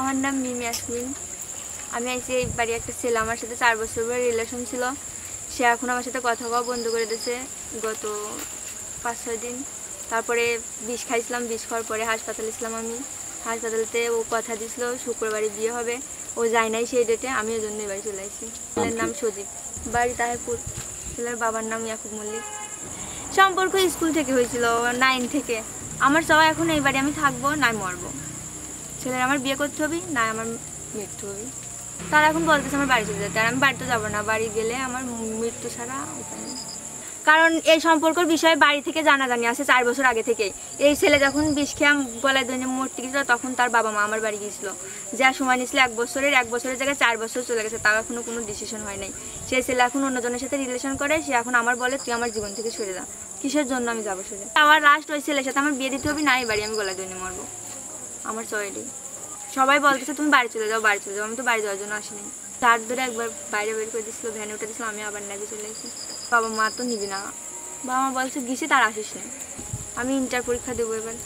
আমার নাম মিমি ইয়াসমিন। আমি আইছি এই বাড়ি একটা ছেলে আমার সাথে 4 বছর ধরে রিলেশন ছিল। সে এখন আমার সাথে কথা কওয়া বন্ধ করে দিয়েছে গত 5-6 দিন। তারপরে বিষ খাইছিলাম, বিষ খাওয়ার পরে হাসপাতালে ছিলাম। আমি হাসপাতালতে ও কথা দিছিল শুক্রবারে বিয়ে হবে, ও যায় নাই সেই ডেটে। আমি ওই জন্যই বাড়ি চলে আসছি। ছেলের নাম সজীব, বাড়ি তাহেরপুর। ছেলের বাবার নাম ইয়াকুব মল্লিক। সম্পর্ক স্কুল থেকে হয়েছিল, 9 থেকে। আমার চাওয়া এখন এই বাড়ি আমি থাকবো, নাই মরবো। ছেলের আমার বিয়ে করতে হবে, না আমার মৃত্যু হবে। তারা এখন বলতেছে আমার বাড়ি চলে যেতে, আর আমি বাড়িতে যাবো না। বাড়ি গেলে আমার মৃত্যু ছাড়া উপায় নেই। কারণ এই সম্পর্কের বিষয়ে বাড়ি থেকে জানাজানি আছে 4 বছর আগে থেকেই। এই ছেলে যখন বিষ খেয়ে গলায় দৈনে মরতে গেছিলো, তখন তার বাবা মা আমার বাড়ি গিয়েছিল। যা সময় নিয়েছিল 1 বছরের, 1 বছরের জায়গায় 4 বছর চলে গেছে, তাও এখনো কোনো ডিসিশন হয় নাই। সেই ছেলে এখন অন্যজনের সাথে রিলেশন করে। সে এখন আমার বলে তুই আমার জীবন থেকে সরে যা। কিসের জন্য আমি যাবো সরে? আমার লাস্ট ওই ছেলের সাথে আমার বিয়ে দিতে হবে, না এই বাড়ি আমি গলায় দৈনে মরবো। আমার চয়েডি সবাই বলতেছে তুমি বাড়ি চলে যাও, বাড়ি চলে যাও। আমি তো বাড়ি যাওয়ার জন্য আসিনি। তার ধরে একবার বাইরে বের করে দিচ্ছিল, ভ্যানে উঠে দিচ্ছিল, আমি আবার নেবে চলে এসেছি। বাবা মা তো নিবি না, বাবা মা বলছে গেছি তার আসিস না। আমি ইন্টার পরীক্ষা দেবো এবার।